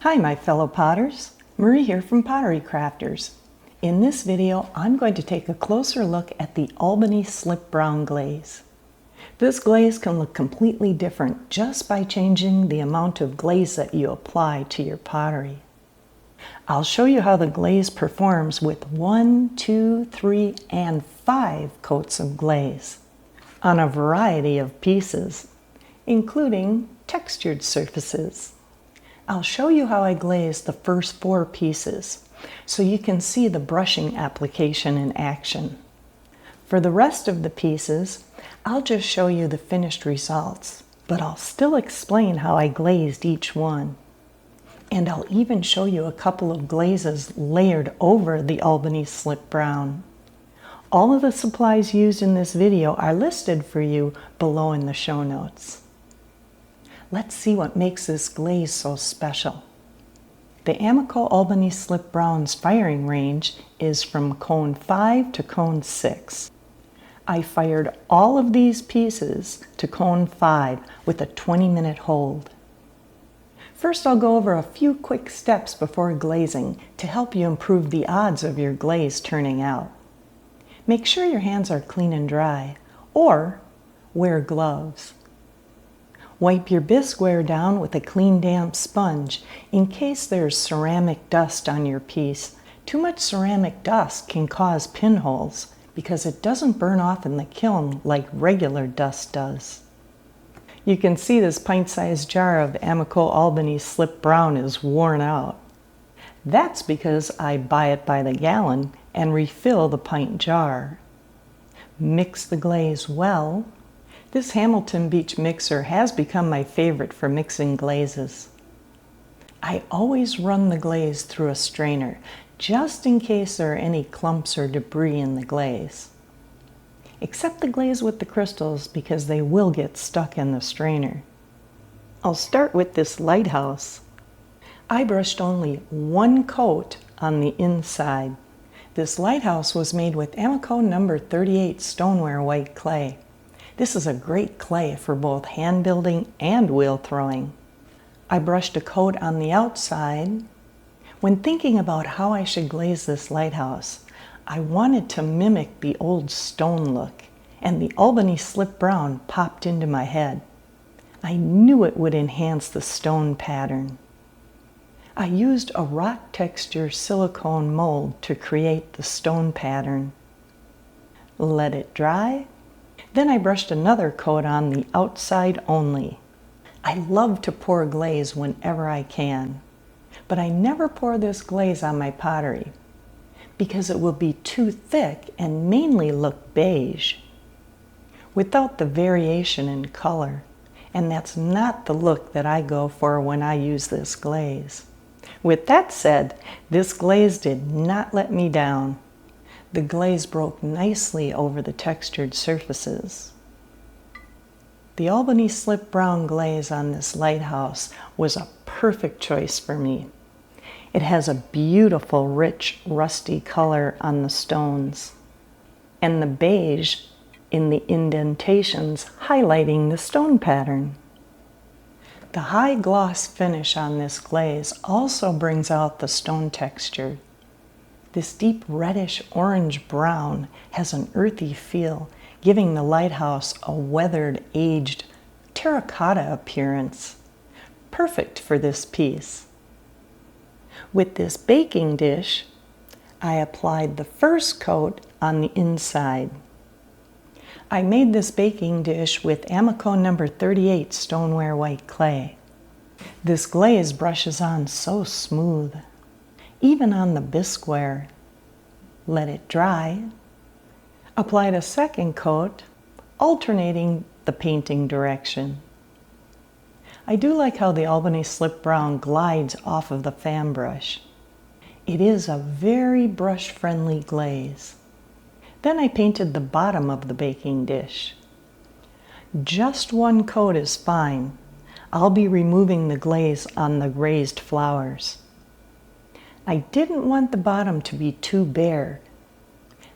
Hi my fellow potters, Marie here from Pottery Crafters. In this video I'm going to take a closer look at the Albany Slip Brown glaze. This glaze can look completely different just by changing the amount of glaze that you apply to your pottery. I'll show you how the glaze performs with 1, 2, 3, and 5 coats of glaze on a variety of pieces, including textured surfaces. I'll show you how I glaze the first 4 pieces so you can see the brushing application in action. For the rest of the pieces, I'll just show you the finished results, but I'll still explain how I glazed each one. And I'll even show you a couple of glazes layered over the Albany Slip Brown. All of the supplies used in this video are listed for you below in the show notes. Let's see what makes this glaze so special. The Amaco Albany Slip Brown's firing range is from cone 5 to cone 6. I fired all of these pieces to cone 5 with a 20-minute hold. First, I'll go over a few quick steps before glazing to help you improve the odds of your glaze turning out. Make sure your hands are clean and dry, or wear gloves. Wipe your bisqueware down with a clean damp sponge in case there's ceramic dust on your piece. Too much ceramic dust can cause pinholes because it doesn't burn off in the kiln like regular dust does. You can see this pint-sized jar of Amaco Albany Slip Brown is worn out. That's because I buy it by the gallon and refill the pint jar. Mix the glaze well. This Hamilton Beach mixer has become my favorite for mixing glazes. I always run the glaze through a strainer, just in case there are any clumps or debris in the glaze. Except the glaze with the crystals, because they will get stuck in the strainer. I'll start with this lighthouse. I brushed only 1 coat on the inside. This lighthouse was made with Amaco No. 38 stoneware white clay. This is a great clay for both hand building and wheel throwing. I brushed a coat on the outside. When thinking about how I should glaze this lighthouse, I wanted to mimic the old stone look, and the Albany Slip Brown popped into my head. I knew it would enhance the stone pattern. I used a rock texture silicone mold to create the stone pattern. Let it dry. Then I brushed another coat on the outside only. I love to pour glaze whenever I can, but I never pour this glaze on my pottery because it will be too thick and mainly look beige without the variation in color, and that's not the look that I go for when I use this glaze. With that said, this glaze did not let me down. The glaze broke nicely over the textured surfaces. The Albany Slip Brown glaze on this lighthouse was a perfect choice for me. It has a beautiful, rich, rusty color on the stones, and the beige in the indentations highlighting the stone pattern. The high gloss finish on this glaze also brings out the stone texture. This deep reddish orange brown has an earthy feel, giving the lighthouse a weathered, aged, terracotta appearance. Perfect for this piece. With this baking dish, I applied the first coat on the inside. I made this baking dish with Amaco No. 38 stoneware white clay. This glaze brushes on so smooth. Even on the bisqueware. Let it dry. Applied a second coat, alternating the painting direction. I do like how the Albany Slip Brown glides off of the fan brush. It is a very brush-friendly glaze. Then I painted the bottom of the baking dish. Just 1 coat is fine. I'll be removing the glaze on the raised flowers. I didn't want the bottom to be too bare.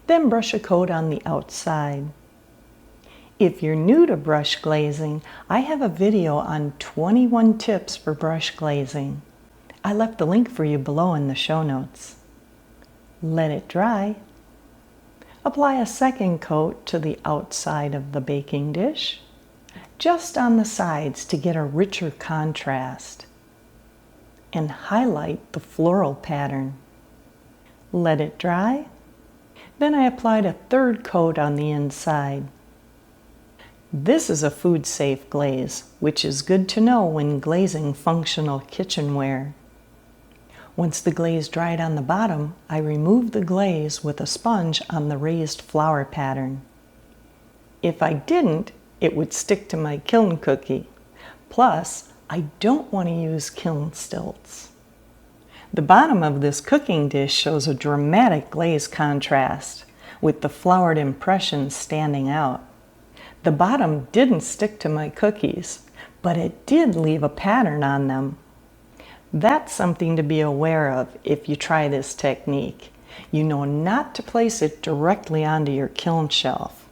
Then brush a coat on the outside. If you're new to brush glazing, I have a video on 21 tips for brush glazing. I left the link for you below in the show notes. Let it dry. Apply a second coat to the outside of the baking dish, just on the sides to get a richer contrast, and highlight the floral pattern. Let it dry. Then I applied a third coat on the inside. This is a food-safe glaze, which is good to know when glazing functional kitchenware. Once the glaze dried on the bottom, I removed the glaze with a sponge on the raised flower pattern. If I didn't, it would stick to my kiln cookie. Plus, I don't want to use kiln stilts. The bottom of this cooking dish shows a dramatic glaze contrast, with the flowered impressions standing out. The bottom didn't stick to my cookies, but it did leave a pattern on them. That's something to be aware of if you try this technique. You know not to place it directly onto your kiln shelf.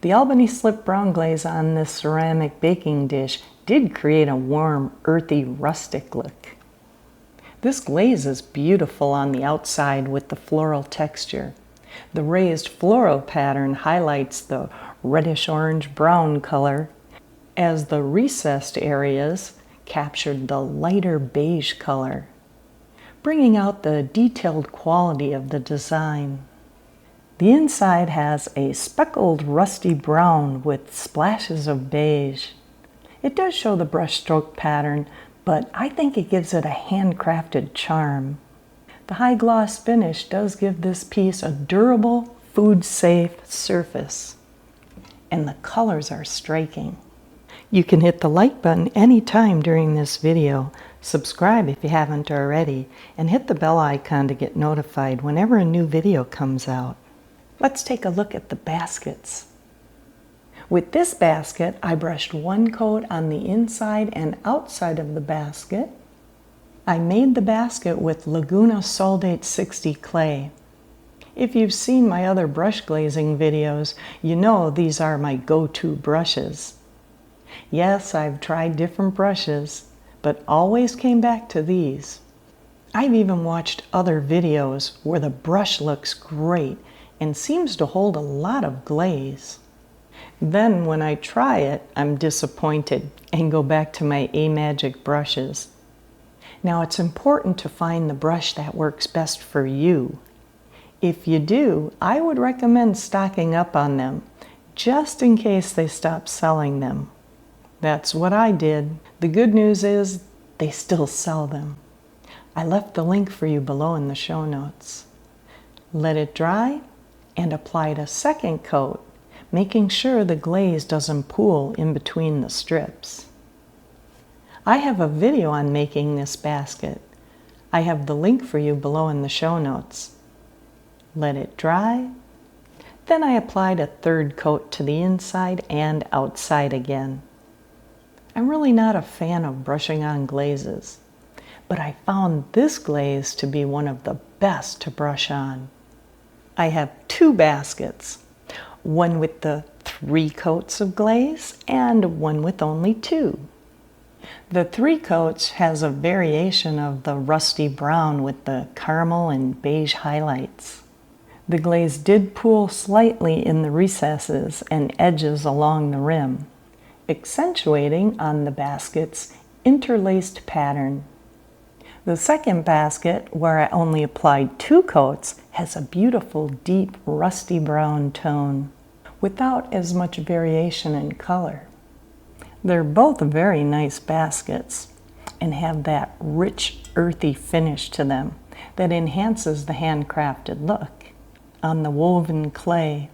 The Albany Slip Brown glaze on this ceramic baking dish did create a warm, earthy, rustic look. This glaze is beautiful on the outside with the floral texture. The raised floral pattern highlights the reddish-orange brown color, as the recessed areas captured the lighter beige color, bringing out the detailed quality of the design. The inside has a speckled rusty brown with splashes of beige. It does show the brushstroke pattern, but I think it gives it a handcrafted charm. The high gloss finish does give this piece a durable, food-safe surface, and the colors are striking. You can hit the like button anytime during this video, subscribe if you haven't already, and hit the bell icon to get notified whenever a new video comes out. Let's take a look at the baskets. With this basket, I brushed one coat on the inside and outside of the basket. I made the basket with Laguna Soldate 60 clay. If you've seen my other brush glazing videos, you know these are my go-to brushes. Yes, I've tried different brushes, but always came back to these. I've even watched other videos where the brush looks great and seems to hold a lot of glaze. Then when I try it, I'm disappointed and go back to my A-Magic brushes. Now it's important to find the brush that works best for you. If you do, I would recommend stocking up on them, just in case they stop selling them. That's what I did. The good news is they still sell them. I left the link for you below in the show notes. Let it dry and applied a second coat, making sure the glaze doesn't pool in between the strips. I have a video on making this basket. I have the link for you below in the show notes. Let it dry. Then I applied a third coat to the inside and outside again. I'm really not a fan of brushing on glazes, but I found this glaze to be one of the best to brush on. I have two baskets, one with the 3 coats of glaze and one with only 2. The 3 coats has a variation of the rusty brown with the caramel and beige highlights. The glaze did pool slightly in the recesses and edges along the rim, accentuating on the basket's interlaced pattern. The second basket, where I only applied 2 coats, has a beautiful deep rusty brown tone, without as much variation in color. They're both very nice baskets and have that rich, earthy finish to them that enhances the handcrafted look. On the woven clay,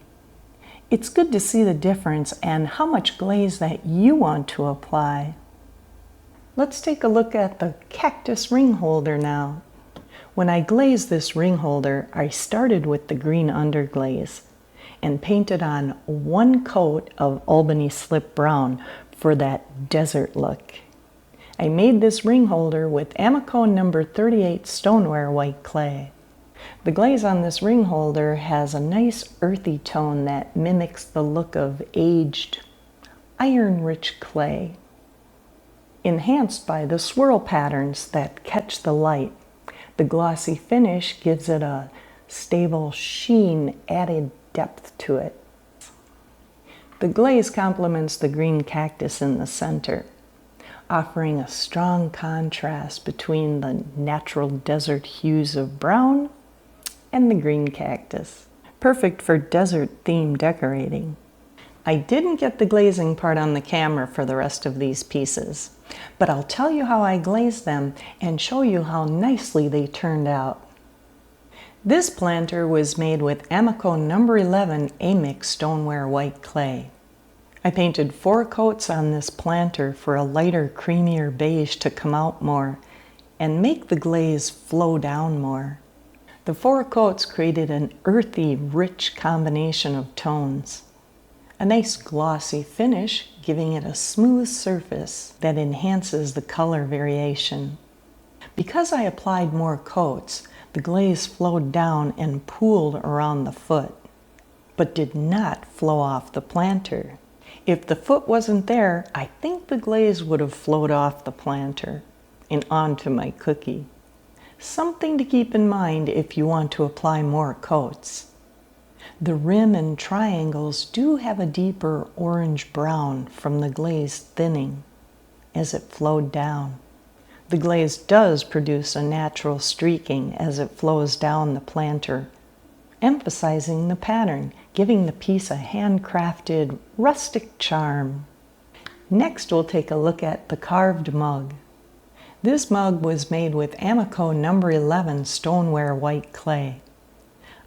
it's good to see the difference and how much glaze that you want to apply. Let's take a look at the cactus ring holder now. When I glazed this ring holder, I started with the green underglaze and painted on 1 coat of Albany Slip Brown for that desert look. I made this ring holder with Amaco number 38 stoneware white clay. The glaze on this ring holder has a nice earthy tone that mimics the look of aged, iron-rich clay. enhanced by the swirl patterns that catch the light. The glossy finish gives it a stable sheen, added depth to it. The glaze complements the green cactus in the center, offering a strong contrast between the natural desert hues of brown and the green cactus. Perfect for desert theme decorating. I didn't get the glazing part on the camera for the rest of these pieces, but I'll tell you how I glazed them and show you how nicely they turned out. This planter was made with Amaco No. 11 Amix stoneware white clay. I painted 4 coats on this planter for a lighter, creamier beige to come out more and make the glaze flow down more. The 4 coats created an earthy, rich combination of tones. A nice glossy finish, giving it a smooth surface that enhances the color variation. Because I applied more coats, the glaze flowed down and pooled around the foot, but did not flow off the planter. If the foot wasn't there, I think the glaze would have flowed off the planter and onto my cookie. Something to keep in mind if you want to apply more coats. The rim and triangles do have a deeper orange-brown from the glaze thinning as it flowed down. The glaze does produce a natural streaking as it flows down the planter, emphasizing the pattern, giving the piece a handcrafted, rustic charm. Next, we'll take a look at the carved mug. This mug was made with Amaco No. 11 stoneware white clay.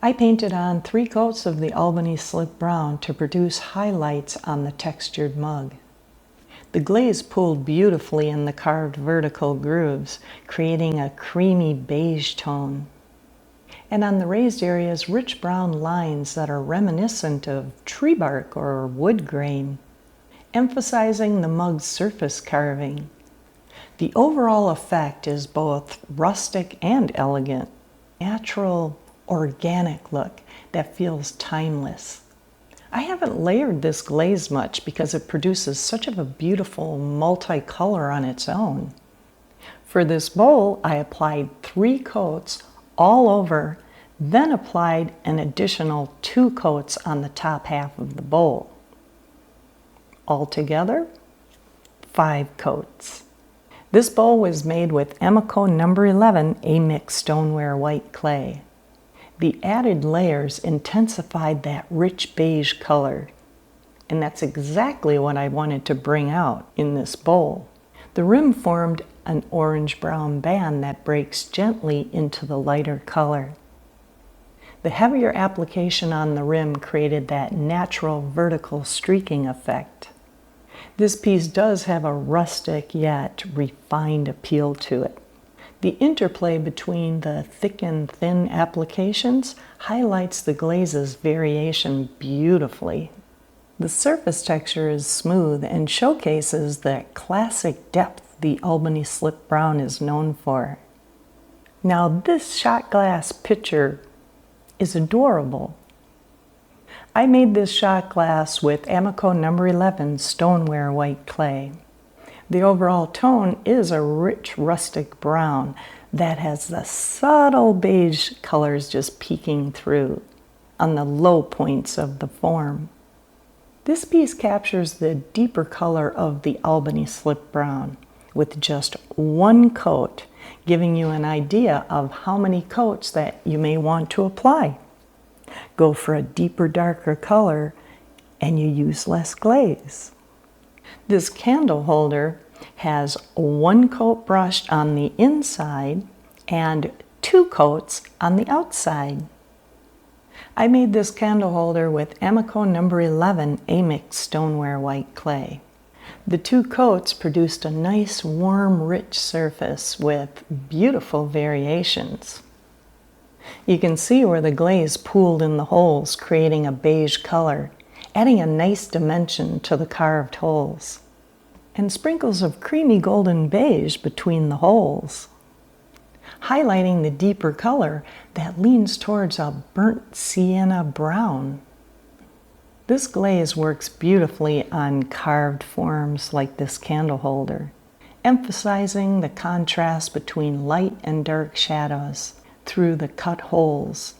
I painted on 3 coats of the Albany Slip Brown to produce highlights on the textured mug. The glaze pooled beautifully in the carved vertical grooves, creating a creamy beige tone. And on the raised areas, rich brown lines that are reminiscent of tree bark or wood grain, emphasizing the mug's surface carving. The overall effect is both rustic and elegant, natural, organic look that feels timeless. I haven't layered this glaze much because it produces such of a beautiful multicolor on its own. For this bowl, I applied 3 coats all over, then applied an additional 2 coats on the top half of the bowl. Altogether, 5 coats. This bowl was made with Amaco No. 11 Amix stoneware white clay. The added layers intensified that rich beige color, and that's exactly what I wanted to bring out in this bowl. The rim formed an orange-brown band that breaks gently into the lighter color. The heavier application on the rim created that natural vertical streaking effect. This piece does have a rustic yet refined appeal to it. The interplay between the thick and thin applications highlights the glaze's variation beautifully. The surface texture is smooth and showcases that classic depth the Albany Slip Brown is known for. Now this shot glass pitcher is adorable. I made this shot glass with Amaco No. 11 stoneware white clay. The overall tone is a rich rustic brown that has the subtle beige colors just peeking through on the low points of the form. This piece captures the deeper color of the Albany Slip Brown with just 1 coat, giving you an idea of how many coats that you may want to apply. Go for a deeper, darker color and you use less glaze. This candle holder has 1 coat brushed on the inside and 2 coats on the outside. I made this candle holder with Amaco No. 11 Amix stoneware white clay. The 2 coats produced a nice, warm, rich surface with beautiful variations. You can see where the glaze pooled in the holes, creating a beige color, adding a nice dimension to the carved holes, and sprinkles of creamy golden beige between the holes, highlighting the deeper color that leans towards a burnt sienna brown. This glaze works beautifully on carved forms like this candle holder, emphasizing the contrast between light and dark shadows through the cut holes.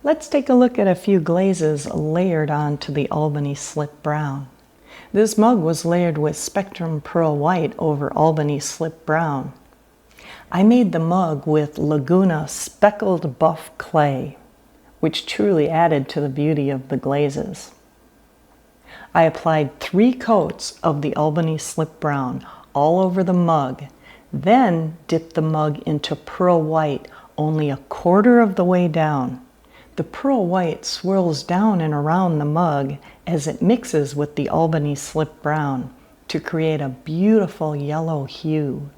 Let's take a look at a few glazes layered onto the Albany Slip Brown. This mug was layered with Spectrum Pearl White over Albany Slip Brown. I made the mug with Laguna Speckled Buff Clay, which truly added to the beauty of the glazes. I applied 3 coats of the Albany Slip Brown all over the mug, then dipped the mug into pearl white only a quarter of the way down. The pearl white swirls down and around the mug as it mixes with the Albany Slip Brown to create a beautiful yellow hue.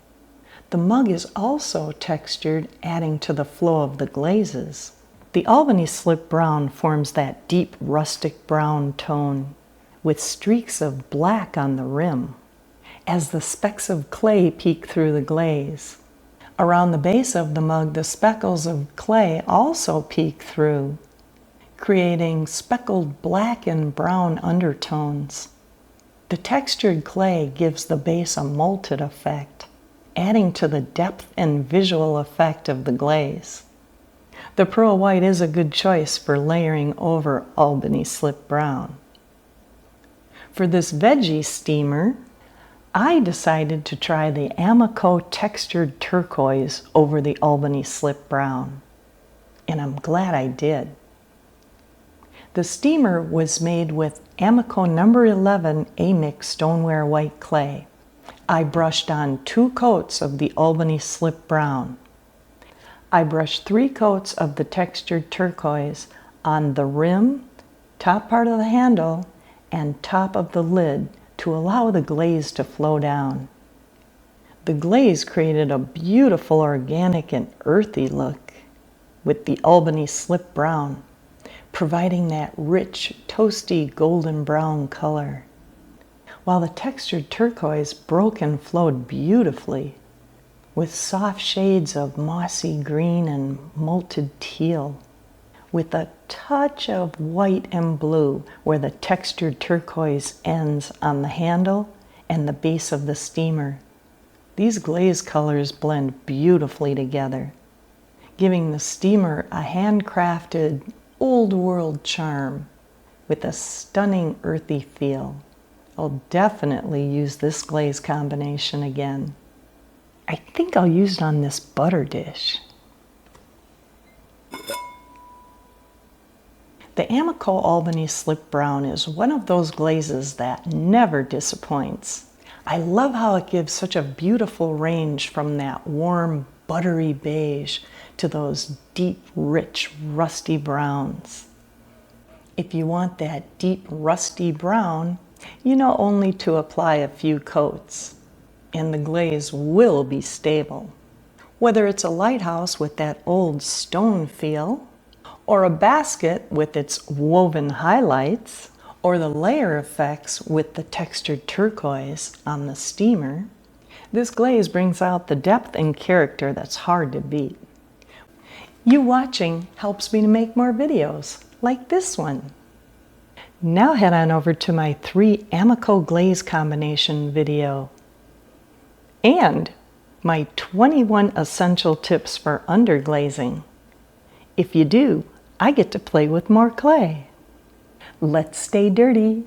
The mug is also textured, adding to the flow of the glazes. The Albany Slip Brown forms that deep rustic brown tone with streaks of black on the rim as the specks of clay peek through the glaze. Around the base of the mug, the speckles of clay also peek through, creating speckled black and brown undertones. The textured clay gives the base a malted effect, adding to the depth and visual effect of the glaze. The pearl white is a good choice for layering over Albany Slip Brown. For this veggie steamer, I decided to try the Amaco textured turquoise over the Albany Slip Brown, and I'm glad I did. The steamer was made with Amaco No. 11 Amix stoneware white clay. I brushed on 2 coats of the Albany Slip Brown. I brushed 3 coats of the textured turquoise on the rim, top part of the handle, and top of the lid to allow the glaze to flow down. The glaze created a beautiful organic and earthy look with the Albany Slip Brown, providing that rich, toasty golden brown color, while the textured turquoise broke and flowed beautifully with soft shades of mossy green and malted teal, with a touch of white and blue where the textured turquoise ends on the handle and the base of the steamer. These glaze colors blend beautifully together, giving the steamer a handcrafted, old-world charm with a stunning earthy feel. I'll definitely use this glaze combination again. I think I'll use it on this butter dish. The Amaco Albany Slip Brown is one of those glazes that never disappoints. I love how it gives such a beautiful range from that warm, buttery beige to those deep, rich, rusty browns. If you want that deep, rusty brown, you know only to apply a few coats, and the glaze will be stable. Whether it's a lighthouse with that old stone feel, or a basket with its woven highlights, or the layer effects with the textured turquoise on the steamer, this glaze brings out the depth and character that's hard to beat. You watching helps me to make more videos like this one. Now head on over to my 3 Amaco glaze combination video and my 21 essential tips for underglazing. If you do, I get to play with more clay. Let's stay dirty.